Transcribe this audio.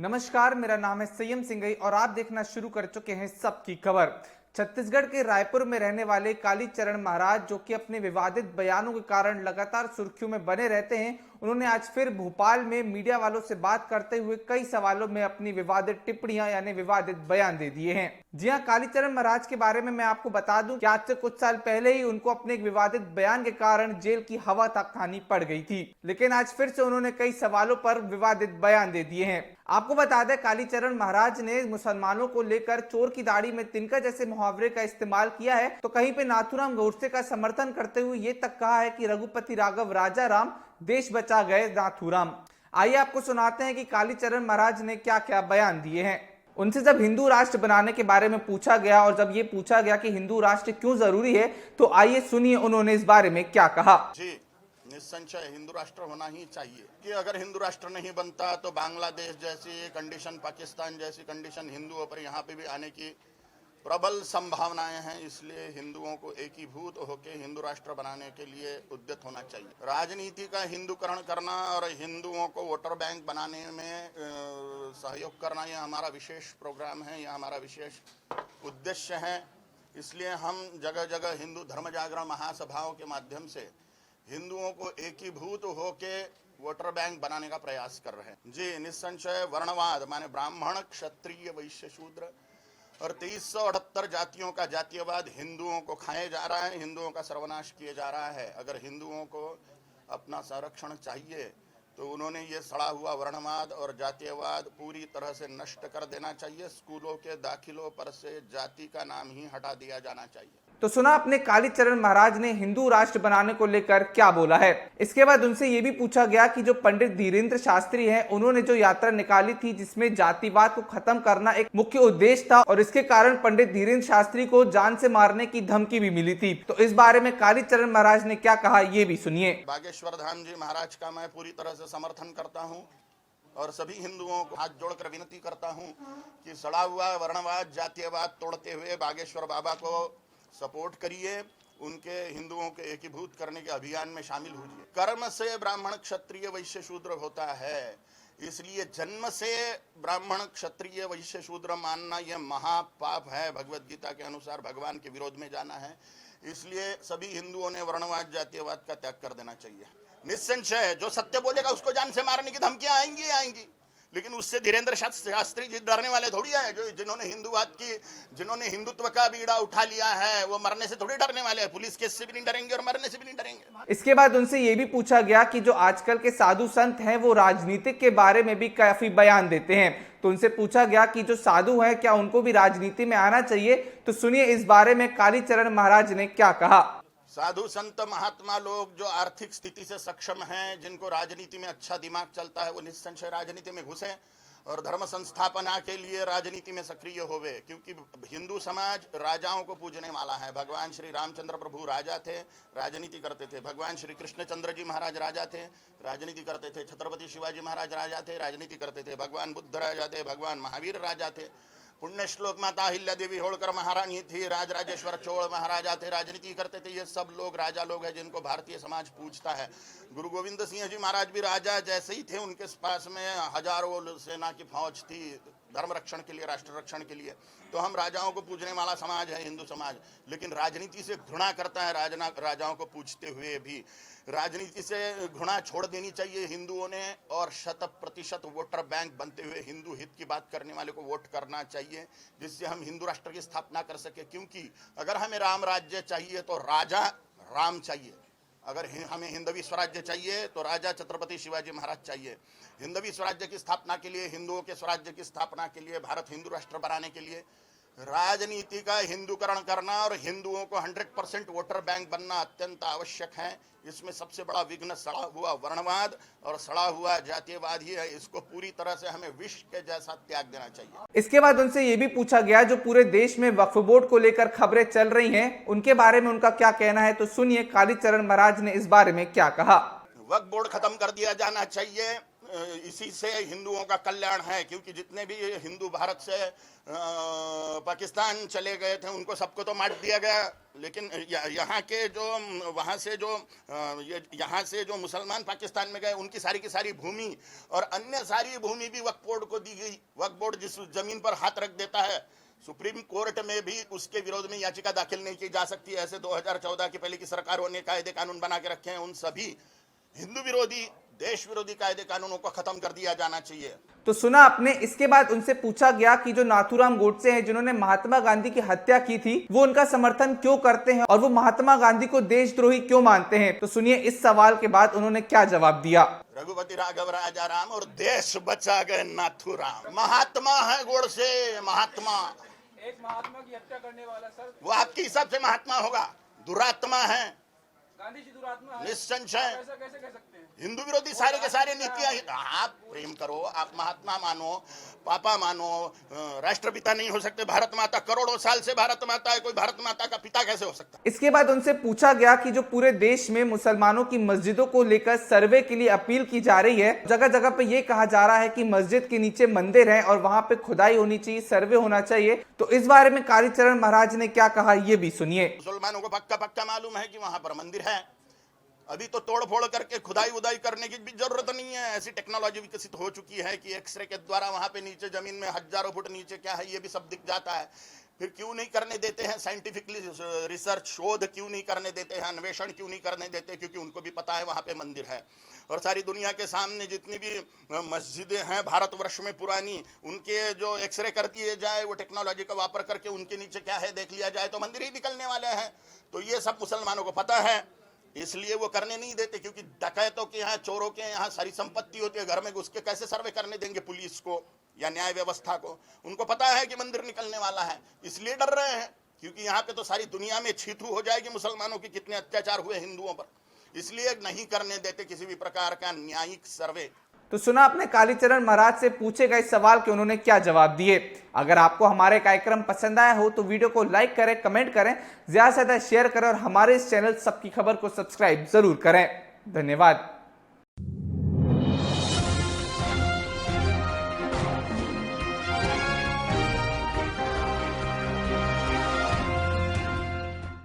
नमस्कार, मेरा नाम है संयम सिंघई और आप देखना शुरू कर चुके हैं सबकी खबर। छत्तीसगढ़ के रायपुर में रहने वाले कालीचरण महाराज, जो कि अपने विवादित बयानों के कारण लगातार सुर्खियों में बने रहते हैं, उन्होंने आज फिर भोपाल में मीडिया वालों से बात करते हुए कई सवालों में अपनी विवादित टिप्पणियां यानी विवादित बयान दे दिए हैं। जी हां, कालीचरण महाराज के बारे में मैं आपको बता दूं कि आज से कुछ साल पहले ही उनको अपने एक विवादित बयान के कारण जेल की हवा तक खानी पड़ गई थी, लेकिन आज फिर से उन्होंने कई सवालों पर विवादित बयान दे दिए हैं। आपको बता दें, कालीचरण महाराज ने मुसलमानों को लेकर चोर की दाढ़ी में तिनका जैसे मुहावरे का इस्तेमाल किया है, तो कहीं पे नाथूराम गोडसे का समर्थन करते हुए ये तक कहा है कि रघुपति राघव राजा राम, देश बचा गए नाथूराम। आइए आपको सुनाते हैं कि कालीचरण महाराज ने क्या क्या बयान दिए हैं। उनसे जब हिंदू राष्ट्र बनाने के बारे में पूछा गया और जब ये पूछा गया कि हिंदू राष्ट्र क्यों जरूरी है, तो आइए सुनिए उन्होंने इस बारे में क्या कहा। जी, निस्संशय हिंदू राष्ट्र होना ही चाहिए कि अगर हिंदू राष्ट्र नहीं बनता तो बांग्लादेश जैसी कंडीशन, पाकिस्तान जैसी कंडीशन हिंदुओं पर यहाँ पे भी आने की प्रबल संभावनाएं हैं। इसलिए हिंदुओं को एकीभूत होकर हिंदू राष्ट्र बनाने के लिए उद्यत होना चाहिए। राजनीति का हिंदूकरण करना और हिंदुओं को वोटर बैंक बनाने में सहयोग करना, यह हमारा विशेष प्रोग्राम है, यह हमारा विशेष उद्देश्य है। इसलिए हम जगह जगह हिंदू धर्म जागरण महासभाओं के माध्यम से हिंदुओं को एकीभूत होके वोटर बैंक बनाने का प्रयास कर रहे हैं। जी, निस्संशय वर्णवाद माने ब्राह्मण, क्षत्रिय, वैश्य, शूद्र और 2378 जातियों का जातीयवाद हिंदुओं को खाए जा रहा है, हिंदुओं का सर्वनाश किए जा रहा है। अगर हिंदुओं को अपना संरक्षण चाहिए तो उन्होंने ये सड़ा हुआ वर्णवाद और जातीयवाद पूरी तरह से नष्ट कर देना चाहिए। स्कूलों के दाखिलों पर से जाति का नाम ही हटा दिया जाना चाहिए। तो सुना अपने कालीचरण महाराज ने हिंदू राष्ट्र बनाने को लेकर क्या बोला है। इसके बाद उनसे ये भी पूछा गया कि जो पंडित धीरेन्द्र शास्त्री हैं, उन्होंने जो यात्रा निकाली थी जिसमें जातिवाद को खत्म करना एक मुख्य उद्देश्य था और इसके कारण पंडित धीरेन्द्र शास्त्री को जान से मारने की धमकी भी मिली थी, तो इस बारे में कालीचरण महाराज ने क्या कहा, ये भी सुनिए। बागेश्वर धाम जी महाराज का मैं पूरी तरह से समर्थन करता हूँ और सभी हिंदुओं को हाथ जोड़कर विनती करता हूँ कि सड़ा हुआ वर्णवाद, जातीयवाद तोड़ते हुए बागेश्वर बाबा को सपोर्ट करिए, उनके हिंदुओं के एकीभूत करने के अभियान में शामिल होइए। कर्म से ब्राह्मण, क्षत्रिय, वैश्य, शूद्र होता है, इसलिए जन्म से ब्राह्मण, क्षत्रिय, वैश्य, शूद्र मानना यह महापाप है। भगवत गीता के अनुसार भगवान के विरोध में जाना है। इसलिए सभी हिंदुओं ने वर्णवाद, जातीयवाद का त्याग कर देना चाहिए। निस्संशय जो सत्य बोलेगा उसको जान से मारने की धमकियां आएंगी, लेकिन उससे धीरेन्द्र शास्त्री जी डरने वाले थोड़ी है। जो जिन्होंने हिंदुत्व का बीड़ा उठा लिया है, वो मरने से थोड़ी डरने वाले हैं। पुलिस केस से भी नहीं डरेंगे और मरने से भी नहीं डरेंगे। इसके बाद उनसे ये भी पूछा गया कि जो आजकल के साधु संत हैं, वो राजनीतिक के बारे में भी काफी बयान देते हैं, तो उनसे पूछा गया कि जो साधु हैं, क्या उनको भी राजनीति में आना चाहिए, तो सुनिए इस बारे में कालीचरण महाराज ने क्या कहा। साधु संत महात्मा लोग जो आर्थिक स्थिति से सक्षम हैं, जिनको राजनीति में अच्छा दिमाग चलता है, वो निस्संशय राजनीति में घुसे और धर्म संस्थापना के लिए राजनीति में सक्रिय होवे। क्योंकि हिंदू समाज राजाओं को पूजने वाला है। भगवान श्री रामचंद्र प्रभु राजा थे, राजनीति करते थे। भगवान श्री कृष्णचंद्र जी महाराज राजा थे, राजनीति करते थे। छत्रपति शिवाजी महाराज राजा थे, राजनीति करते थे। भगवान बुद्ध राजा थे, भगवान महावीर राजा थे। पुण्य श्लोक माता अहिल्या देवी होलकर महारानी थी, राजराजेश्वर चोल महाराजा थे, राजनीति करते थे। ये सब लोग राजा लोग हैं जिनको भारतीय समाज पूजता है। गुरु गोविंद सिंह जी महाराज भी राजा जैसे ही थे, उनके पास में हजारों सेना की फौज थी धर्म रक्षण के लिए, राष्ट्र रक्षण के लिए। तो हम राजाओं को पूजने वाला समाज है हिंदू समाज, लेकिन राजनीति से घृणा करता है। राजाओं को पूजते हुए भी राजनीति से घृणा छोड़ देनी चाहिए हिंदुओं ने और 100% वोटर बैंक बनते हुए हिंदू हित की बात करने वाले को वोट करना चाहिए, जिससे हम हिंदू राष्ट्र की स्थापना कर सके। क्योंकि अगर हमें राम राज्य चाहिए तो राजा राम चाहिए, अगर हमें हिंदवी स्वराज्य चाहिए तो राजा छत्रपति शिवाजी महाराज चाहिए। हिंदवी स्वराज्य की स्थापना के लिए, हिंदुओं के स्वराज्य की स्थापना के लिए, भारत हिंदू राष्ट्र बनाने के लिए राजनीति का हिंदूकरण करना और हिंदुओं को 100% वोटर बैंक बनना अत्यंत आवश्यक है। इसमें सबसे बड़ा विघ्न सड़ा हुआ वर्णवाद और सड़ा हुआ जातीयवाद ही है। इसको पूरी तरह से हमें विष के जैसा त्याग देना चाहिए। इसके बाद उनसे ये भी पूछा गया, जो पूरे देश में वक्फ बोर्ड को लेकर खबरें चल रही हैं, उनके बारे में उनका क्या कहना है, तो सुनिए कालीचरण महाराज ने इस बारे में क्या कहा। वक्फ बोर्ड खत्म कर दिया जाना चाहिए। इसी से हिंदुओं का कल्याण है, क्योंकि जितने भी हिंदू भारत से पाकिस्तान चले गए थे उनको सबको तो मार दिया गया, लेकिन यहाँ के जो वहाँ से जो यहाँ से जो मुसलमान पाकिस्तान में गए उनकी सारी की सारी भूमि और अन्य सारी भूमि भी वक्फ बोर्ड को दी गई। वक्फ बोर्ड जिस जमीन पर हाथ रख देता है, सुप्रीम कोर्ट में भी उसके विरोध में याचिका दाखिल नहीं की जा सकती। ऐसे 2014 की पहले की सरकारों ने कायदे कानून बना के रखे हैं, उन सभी हिंदू विरोधी देश विरोधी कायदे कानूनों को खत्म कर दिया जाना चाहिए। तो सुना आपने। इसके बाद उनसे पूछा गया कि जो नाथूराम गोडसे हैं जिन्होंने महात्मा गांधी की हत्या की थी, वो उनका समर्थन क्यों करते हैं और वो महात्मा गांधी को देशद्रोही क्यों मानते हैं। तो सुनिए इस सवाल के बाद उन्होंने क्या जवाब दिया। रघुपति राघव राजा राम और देश बचा गए नाथूराम। महात्मा है गोडसे, महात्मा। एक महात्मा की हत्या करने वाला सर, वो आपके हिसाब से महात्मा होगा? दुरात्मा है, गांधी जी दुरात्मा है, निस्संशय। ऐसा कैसे कह सकते हैं? हिंदू विरोधी सारे के सारे नीतियां। आप प्रेम करो, आप महात्मा मानो, पापा मानो, राष्ट्रपिता नहीं हो सकते? भारत माता करोड़ों साल से भारत माता है, कोई भारत माता का पिता कैसे हो सकता? इसके बाद उनसे पूछा गया कि जो पूरे देश में मुसलमानों की मस्जिदों को लेकर सर्वे के लिए अपील की जा रही है, जगह जगह पे ये कहा जा रहा है कि मस्जिद के नीचे मंदिर है और वहां पे खुदाई होनी चाहिए, सर्वे होना चाहिए। तो इस बारे में कालीचरण महाराज ने क्या कहा, ये भी सुनिए। मुसलमानों को पक्का पक्का मालूम है कि वहां पर मंदिर है। अभी तो तोड़ फोड़ करके खुदाई उदाई करने की भी जरूरत नहीं है। ऐसी टेक्नोलॉजी विकसित हो चुकी है कि एक्सरे के द्वारा वहां पे नीचे जमीन में हजारों फुट नीचे क्या है ये भी सब दिख जाता है। फिर क्यों नहीं करने देते हैं साइंटिफिकली रिसर्च, शोध क्यों नहीं करने देते हैं, अन्वेषण क्यों नहीं करने देते? क्योंकि उनको भी पता है वहां पे मंदिर है। और सारी दुनिया के सामने जितनी भी मस्जिदें हैं भारतवर्ष में पुरानी, उनके जो एक्सरे कर दिए जाए, वो टेक्नोलॉजी का वापर करके उनके नीचे क्या है देख लिया जाए तो मंदिर ही निकलने वाले हैं। तो ये सब मुसलमानों को पता है, इसलिए वो करने नहीं देते। क्योंकि डकैतों के यहाँ, चोरों के यहाँ सारी संपत्ति होती है, घर में घुस के कैसे सर्वे करने देंगे पुलिस को या न्याय व्यवस्था को? उनको पता है कि मंदिर निकलने वाला है, इसलिए डर रहे हैं। क्योंकि यहाँ पे तो सारी दुनिया में छीतू हो जाएगी मुसलमानों की कितने अत्याचार हुए हिंदुओं पर, इसलिए नहीं करने देते किसी भी प्रकार का न्यायिक सर्वे। तो सुना आपने कालीचरण महाराज से पूछे गए सवाल के उन्होंने क्या जवाब दिए। अगर आपको हमारे कार्यक्रम पसंद आया हो तो वीडियो को लाइक करें, कमेंट करें, ज्यादा से ज्यादा शेयर करें और हमारे इस चैनल सबकी खबर को सब्सक्राइब जरूर करें। धन्यवाद।